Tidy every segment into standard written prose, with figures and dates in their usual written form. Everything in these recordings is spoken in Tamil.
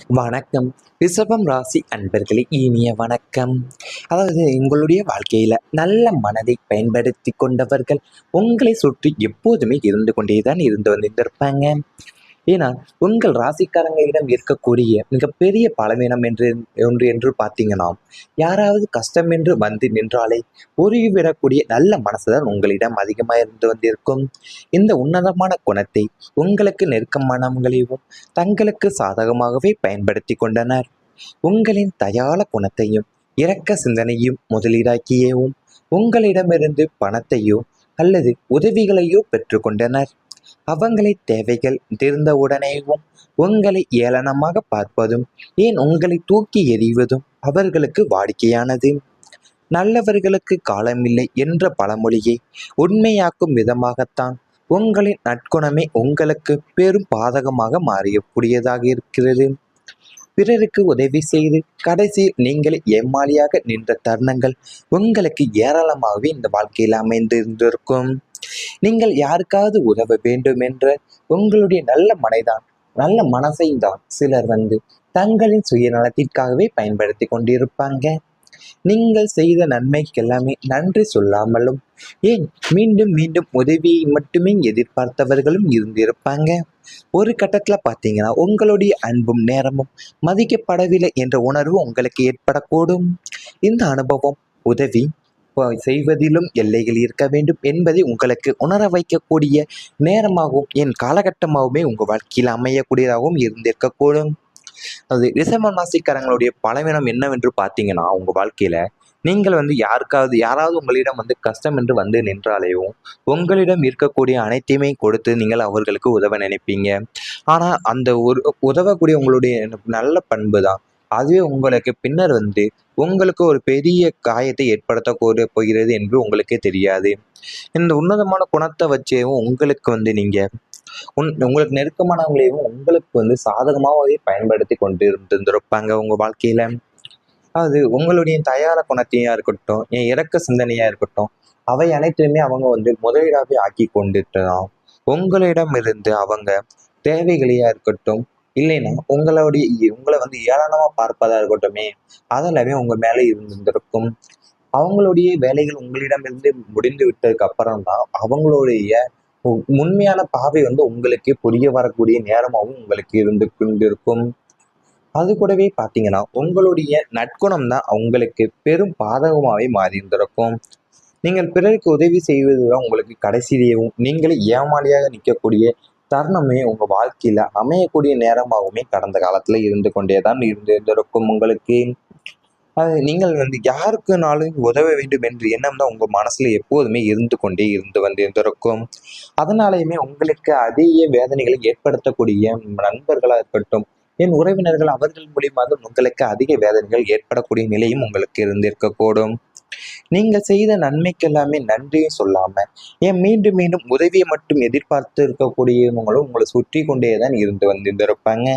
வணக்கம். ரிஷபம் ராசி அன்பர்களே, இனிய வணக்கம். அதாவது உங்களுடைய வாழ்க்கையில நல்ல மனதை பயன்படுத்தி கொண்டவர்கள் உங்களை சுற்றி எப்போதுமே இருந்து கொண்டேதான் இருந்து வந்திருப்பாங்க. ஏன்னா, உங்கள் ராசிக்காரங்களிடம் இருக்கக்கூடிய மிகப்பெரிய பலவீனம் ஒன்று என்று பார்த்தீங்கன்னா, யாராவது கஷ்டம் என்று வந்து நின்றாலே உருகிவிடக்கூடிய நல்ல மனசுதான் உங்களிடம் அதிகமா இருந்து வந்திருக்கும். இந்த உன்னதமான குணத்தை உங்களுக்கு நெருக்கமானவங்களையும் தங்களுக்கு சாதகமாகவே பயன்படுத்தி கொண்டனர். உங்களின் தயாள குணத்தையும் இரக்க சிந்தனையும் முதலீடாக்கியவும் உங்களிடமிருந்து பணத்தையோ அல்லது உதவிகளையோ பெற்றுக்கொண்டனர். அவங்களை தேவைகள் தீர்ந்தவுடனேயும் உங்களை ஏளனமாக பார்ப்பதும் ஏன் உங்களை தூக்கி எறிவதும் அவர்களுக்கு வாடிக்கையானது. நல்லவர்களுக்கு காலமில்லை என்ற பழமொழியை உண்மையாக்கும் விதமாகத்தான் உங்களின் நற்குணமே உங்களுக்கு பெரும் பாதகமாக மாறியக்கூடியதாக இருக்கிறது. பிறருக்கு உதவி செய்து கடைசியில் நீங்களே ஏமாளியாக நின்ற தருணங்கள் உங்களுக்கு ஏராளமாகவே இந்த வாழ்க்கையில் அமைந்திருந்திருக்கும். நீங்கள் யாருக்காவது உதவ வேண்டும் என்ற உங்களுடைய நல்ல மனசை தான் சிலர் வந்து தங்களின் சுயநலத்திற்காகவே பயன்படுத்தி கொண்டிருப்பாங்க. நீங்கள் செய்த நன்மைக்கெல்லாமே நன்றி சொல்லாமலும் ஏன் மீண்டும் மீண்டும் உதவியை மட்டுமே எதிர்பார்த்தவர்களும் இருந்திருப்பாங்க. ஒரு கட்டத்துல பார்த்தீங்கன்னா உங்களுடைய அன்பும் நேரமும் மதிக்கப்படவில்லை என்ற உணர்வு உங்களுக்கு ஏற்படக்கூடும். இந்த அனுபவம் உதவி செய்வதிலும் எல்லைகள் இருக்க வேண்டும் என்பதை உங்களுக்கு உணர வைக்கக்கூடிய நேரமாகவும் என் காலகட்டமாகவுமே உங்கள் வாழ்க்கையில் அமையக்கூடியதாகவும் இருந்திருக்கக்கூடும். அது ரிஷப ராசிக்காரங்களுடைய பலவீனம் என்னவென்று பார்த்தீங்கன்னா, உங்கள் வாழ்க்கையில நீங்கள் வந்து யாராவது உங்களிடம் வந்து கஷ்டம் என்று வந்து நின்றாலேயும் உங்களிடம் இருக்கக்கூடிய அனைத்தையுமே கொடுத்து நீங்கள் அவர்களுக்கு உதவ நினைப்பீங்க. ஆனால் அந்த உதவக்கூடிய உங்களுடைய நல்ல பண்பு தான் அதுவே உங்களுக்கு பின்னர் வந்து உங்களுக்கு ஒரு பெரிய காயத்தை ஏற்படுத்த போகிறது என்று உங்களுக்கே தெரியாது. இந்த உன்னதமான குணத்தை வச்சேவும் உங்களுக்கு வந்து நீங்கள் உங்களுக்கு நெருக்கமானவங்களையும் உங்களுக்கு வந்து சாதகமாகவே பயன்படுத்தி கொண்டு இருந்திருப்பாங்க உங்கள் வாழ்க்கையில். அது உங்களுடைய தயார குணத்தையாக இருக்கட்டும், என் இறக்க சிந்தனையாக இருக்கட்டும், அவை அனைத்துமே அவங்க வந்து முதலீடாகவே ஆக்கி கொண்டுட்டுதான் உங்களிடம் இருந்து அவங்க தேவைகளையா இருக்கட்டும், இல்லைன்னா உங்களை வந்து ஏளனமா பார்ப்பதா இருக்கட்டுமே, அதெல்லாமே உங்க மேல இருந்திருக்கும். அவங்களுடைய வேலைகள் உங்களிடமிருந்து முடிந்து விட்டதுக்கு அப்புறம் தான் அவங்களுடைய உண்மையான பாவை வந்து உங்களுக்கு புரிய வரக்கூடிய நேரமாகவும் உங்களுக்கு இருந்து கொண்டிருக்கும். அது கூடவே பார்த்தீங்கன்னா உங்களுடைய நற்குணம் தான் உங்களுக்கு பெரும் பாதகமாகவே மாறி இருந்திருக்கும். நீங்கள் பிறருக்கு உதவி செய்வதுதான் உங்களுக்கு கடைசியிலேயும் நீங்களே ஏமாளியாக நிற்கக்கூடிய தருணமே உங்க வாழ்க்கையில அமையக்கூடிய நேரமாகவுமே கடந்த காலத்துல இருந்து கொண்டேதான் இருந்திருக்கும் உங்களுக்கு. அது நீங்கள் வந்து யாருக்குனாலும் உதவ வேண்டும் என்ற எண்ணம் தான் உங்க மனசுல எப்போதுமே இருந்து கொண்டே வந்திருந்திருக்கும். அதனாலேயுமே உங்களுக்கு அதிக வேதனைகளை ஏற்படுத்தக்கூடிய நண்பர்களா இருக்கட்டும், என் உறவினர்கள் அவர்கள் மூலியமாக உங்களுக்கு அதிக வேதனைகள் ஏற்படக்கூடிய நிலையும் உங்களுக்கு இருந்திருக்கக்கூடும். நீங்கள் செய்த நன்மைக்கெல்லாமே நன்றியும் சொல்லாம ஏன் மீண்டும் மீண்டும் உதவியை மட்டும் எதிர்பார்த்து இருக்கக்கூடியவங்களும் உங்களை சுற்றி கொண்டே தான் இருந்து வந்திருந்திருப்பாங்க.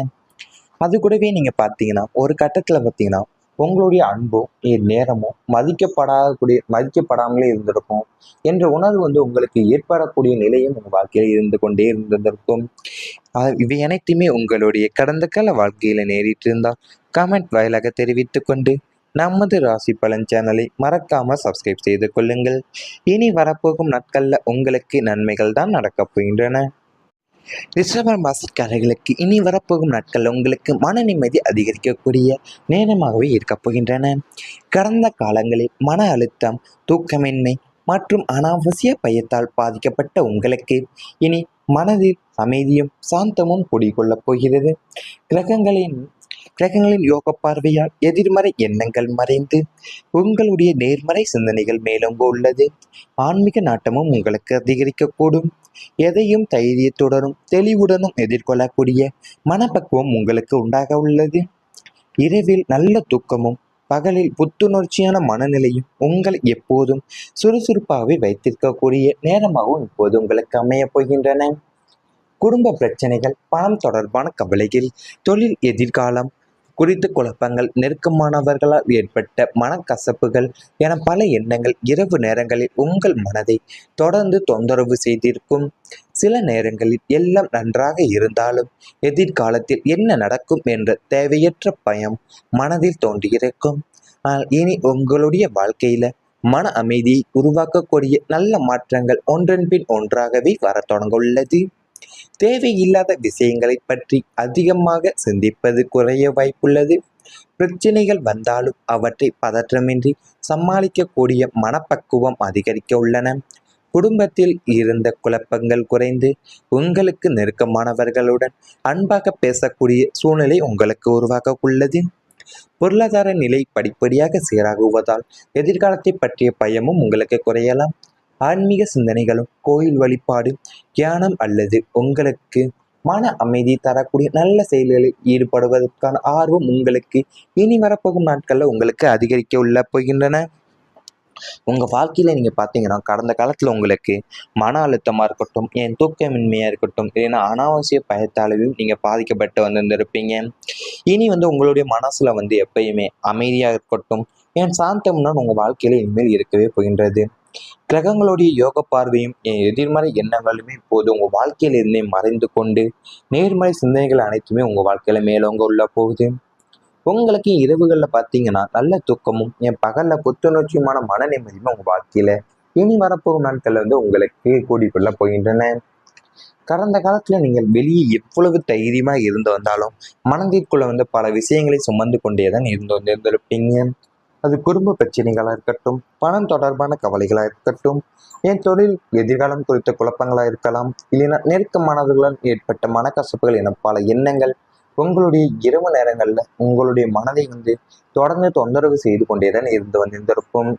அது கூடவே நீங்க பார்த்தீங்கன்னா ஒரு கட்டத்துல பார்த்தீங்கன்னா உங்களுடைய அன்பும் நேரமும் மதிக்கப்படாமலே இருந்திருக்கும் என்ற உணர்வு வந்து உங்களுக்கு ஏற்படக்கூடிய நிலையும் உங்கள் வாழ்க்கையில் இருந்து கொண்டே இருந்திருக்கும். இவை அனைத்துமே உங்களுடைய கடந்த கால வாழ்க்கையில நேரிட்டு இருந்தால் கமெண்ட் வாயிலாக தெரிவித்து கொண்டு நமது ராசி பலன் சேனலை மறக்காம சப்ஸ்கிரைப் செய்து கொள்ளுங்கள். இனி வரப்போகும் நாட்கள்ல உங்களுக்கு நன்மைகள் தான் நடக்கப் போகின்றன. ரிஷபம் ராசிக்காரர்களுக்கு இனி வரப்போகும் நாட்கள் உங்களுக்கு மன நிம்மதி அதிகரிக்கக்கூடிய நேரமாகவே இருக்கப் போகின்றன. கடந்த காலங்களில் மன அழுத்தம், தூக்கமின்மை மற்றும் அனாவசிய பயத்தால் பாதிக்கப்பட்ட உங்களுக்கு இனி மனதில் அமைதியும் சாந்தமும் குடிகொள்ளப் போகிறது. கிரகங்களின் கிரகங்களின் யோக பார்வையால் எதிர்மறை எண்ணங்கள் மறைந்து உங்களுடைய நேர்மறை சிந்தனைகள் மேலோங்க உள்ளது. ஆன்மீக நாட்டமும் உங்களுக்கு அதிகரிக்கக்கூடும். எதையும் தைரியத்துடனும் தெளிவுடனும் எதிர்கொள்ளக்கூடிய மனப்பக்குவம் உங்களுக்கு உண்டாக உள்ளது. இரவில் நல்ல தூக்கமும் பகலில் புத்துணர்ச்சியான மனநிலையும் உங்களை எப்போதும் சுறுசுறுப்பாகவே வைத்திருக்கக்கூடிய நேரமாகவும் இப்போது உங்களுக்கு அமையப் போகின்றன. குடும்ப பிரச்சனைகள், பணம் தொடர்பான கவலைகள், தொழில் எதிர்காலம் குறித்து குழப்பங்கள், நெருக்கமானவர்களால் ஏற்பட்ட மனக்கசப்புகள் என பல எண்ணங்கள் இரவு நேரங்களில் உங்கள் மனதை தொடர்ந்து தொந்தரவு செய்திருக்கும். சில நேரங்களில் எல்லாம் நன்றாக இருந்தாலும் எதிர்காலத்தில் என்ன நடக்கும் என்ற தேவையற்ற பயம் மனதில் தோன்றியிருக்கும். ஆனால் இனி உங்களுடைய வாழ்க்கையில மன அமைதியை உருவாக்கக்கூடிய நல்ல மாற்றங்கள் ஒன்றன் பின் ஒன்றாகவே வரத் தொடங்க உள்ளது. தேவையில்லாத விஷயங்களை பற்றி அதிகமாக சிந்திப்பது குறைய வாய்ப்புள்ளது. பிரச்சனைகள் வந்தாலும் அவற்றை பதற்றமின்றி சமாளிக்கக்கூடிய மனப்பக்குவம் அதிகரிக்க உள்ளன. குடும்பத்தில் இருந்த குழப்பங்கள் குறைந்து உங்களுக்கு நெருக்கமானவர்களுடன் அன்பாக பேசக்கூடிய சூழ்நிலை உங்களுக்கு உருவாக உள்ளது. பொருளாதார நிலை படிப்படியாக சீராகுவதால் எதிர்காலத்தை பற்றிய பயமும் உங்களுக்கு குறையலாம். ஆன்மீக சிந்தனைகளும் கோயில் வழிபாடு, தியானம் அல்லது உங்களுக்கு மன அமைதி தரக்கூடிய நல்ல செயல்களில் ஈடுபடுவதற்கான ஆர்வம் உங்களுக்கு இனி வரப்போகும் நாட்களில் உங்களுக்கு அதிகரிக்க உள்ள போகின்றன. உங்கள் வாழ்க்கையில் நீங்கள் பார்த்தீங்கன்னா கடந்த காலத்தில் உங்களுக்கு மன அழுத்தமாக இருக்கட்டும், என் தூக்கமின்மையாக இருக்கட்டும், இல்லைன்னா அனாவசிய பயத்தாலையும் நீங்கள் பாதிக்கப்பட்டு வந்திருந்திருப்பீங்க. இனி உங்களுடைய மனசில் எப்பயுமே அமைதியாக இருக்கட்டும், என் சாந்தம்னா உங்கள் வாழ்க்கையில் இனிமேல் இருக்கவே போகின்றது. கிரகங்களுடைய யோக பார்வையும் என் எதிர்மறை எண்ணங்களுமே இப்போது உங்கள் வாழ்க்கையில் இருந்தே மறைந்து கொண்டு நேர்மறை சிந்தனைகள் அனைத்துமே உங்கள் வாழ்க்கையில மேலோங்க உள்ள போகுது. உங்களுக்கு இரவுகளில் பார்த்தீங்கன்னா நல்ல தூக்கமும் என் பகலில் புத்துணர்ச்சியுமான மன நிம்மதியுமே உங்கள் வாழ்க்கையில இனி வரப்போகும் நாட்களில் உங்களுக்கு கூடிக்கொள்ள போகின்றன. கடந்த காலத்தில் நீங்கள் வெளியே எவ்வளவு தைரியமாக இருந்து வந்தாலும் மனதிற்குள்ள பல விஷயங்களை சுமந்து கொண்டே தான் இருந்திருப்பீங்க. அது குடும்ப பிரச்சனைகளாக இருக்கட்டும், பணம் தொடர்பான கவலைகளாக இருக்கட்டும், என் தொழில் எதிர்காலம் குறித்த குழப்பங்களாக இருக்கலாம், இல்லைன்னா நெருக்கமானவர்களால் ஏற்பட்ட மனக்கசப்புகள் என பல எண்ணங்கள் உங்களுடைய இரவு நேரங்களில் உங்களுடைய மனதை தொடர்ந்து தொந்தரவு செய்து கொண்டே தான் வந்திருந்திருக்கும்.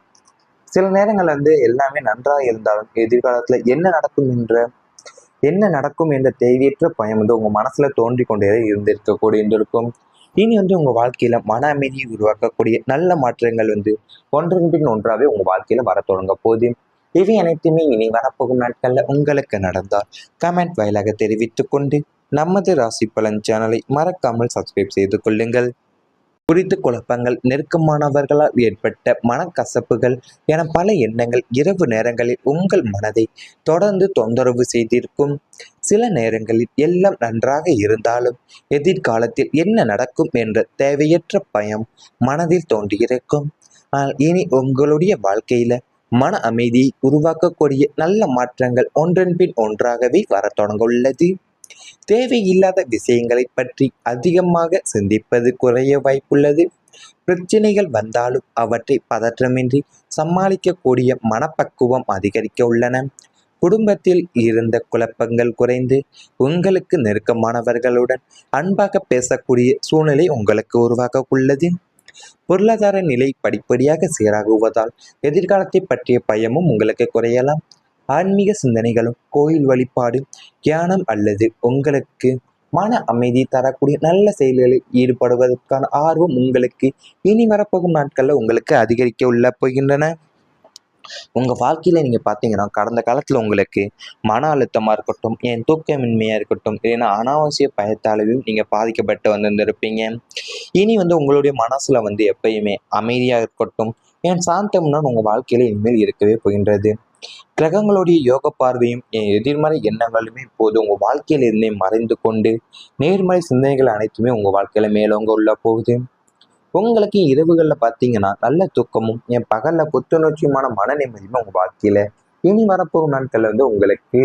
சில நேரங்கள் எல்லாமே நன்றாக இருந்தாலும் எதிர்காலத்தில் என்ன நடக்கும் என்ற தேவையற்ற பயம் உங்கள் மனசில் தோன்றி கொண்டே இருந்திருக்கும். இனி உங்கள் வாழ்க்கையில் மன அமைதியை உருவாக்கக்கூடிய நல்ல மாற்றங்கள் ஒன்றன் பின் ஒன்றாகவே உங்கள் வாழ்க்கையில் வர தொடங்க போகுது. இவை அனைத்துமே இனி வரப்போகும் நாட்களில் உங்களுக்கு நடந்தால் கமெண்ட் வாயிலாக தெரிவித்துக் கொண்டு நமது ராசி பலன் சேனலை மறக்காமல் சப்ஸ்கிரைப் செய்து கொள்ளுங்கள். குறித்து குழப்பங்கள், நெருக்கமானவர்களால் ஏற்பட்ட மனக்கசப்புகள் என பல எண்ணங்கள் இரவு நேரங்களில் உங்கள் மனதை தொடர்ந்து தொந்தரவு செய்திருக்கும். சில நேரங்களில் எல்லாம் நன்றாக இருந்தாலும் எதிர்காலத்தில் என்ன நடக்கும் என்ற தேவையற்ற பயம் மனதில் தோன்றியிருக்கும். ஆனால் இனி உங்களுடைய வாழ்க்கையில மன அமைதியை உருவாக்கக்கூடிய நல்ல மாற்றங்கள் ஒன்றன் பின் ஒன்றாகவே வர தொடங்க உள்ளது. தேவையில்லாத விஷயங்களை பற்றி அதிகமாக சிந்திப்பது குறைய வாய்ப்புள்ளது. பிரச்சனைகள் வந்தாலும் அவற்றை பதற்றமின்றி சமாளிக்கக்கூடிய மனப்பக்குவம் அதிகரிக்க உள்ளன. குடும்பத்தில் இருந்த குழப்பங்கள் குறைந்து உங்களுக்கு நெருக்கமானவர்களுடன் அன்பாக பேசக்கூடிய சூழ்நிலை உங்களுக்கு உருவாக உள்ளது. பொருளாதார நிலை படிப்படியாக சீராகுவதால் எதிர்காலத்தை பற்றிய பயமும் உங்களுக்கு குறையலாம். ஆன்மீக சிந்தனைகளும் கோயில் வழிபாடு, தியானம் அல்லது உங்களுக்கு மன அமைதி தரக்கூடிய நல்ல செயல்களில் ஈடுபடுவதற்கான ஆர்வம் உங்களுக்கு இனி வரப்போகும் நாட்களில் உங்களுக்கு அதிகரிக்க உள்ள போகின்றன. உங்கள் வாழ்க்கையில் நீங்கள் பார்த்தீங்கன்னா கடந்த காலத்தில் உங்களுக்கு மன அழுத்தமாக இருக்கட்டும், என் தூக்கமின்மையாக இருக்கட்டும், இல்லைன்னா அனாவசிய பயத்தாலையும் நீங்கள் பாதிக்கப்பட்டு வந்திருந்திருப்பீங்க. இனி உங்களுடைய மனசில் எப்பயுமே அமைதியாக இருக்கட்டும், என் சாந்தம்னா உங்கள் வாழ்க்கையில் இனிமேல் இருக்கவே போகின்றது. கிரகங்களுடைய யோக பார்வையும் என் எதிர்மறை எண்ணங்களுமே இப்போது உங்கள் வாழ்க்கையில் இருந்தே மறைந்து கொண்டு நேர்மறை சிந்தனைகள் அனைத்துமே உங்கள் வாழ்க்கையில மேலோங்க உள்ள போகுது. உங்களுக்கு இரவுகளில் பார்த்தீங்கன்னா நல்ல தூக்கமும் என் பகலில் புத்துணர்ச்சியுமான மன நிம்மதியுமே உங்கள் வாழ்க்கையில இனி வரப்போகும் நாட்களில் உங்களுக்கு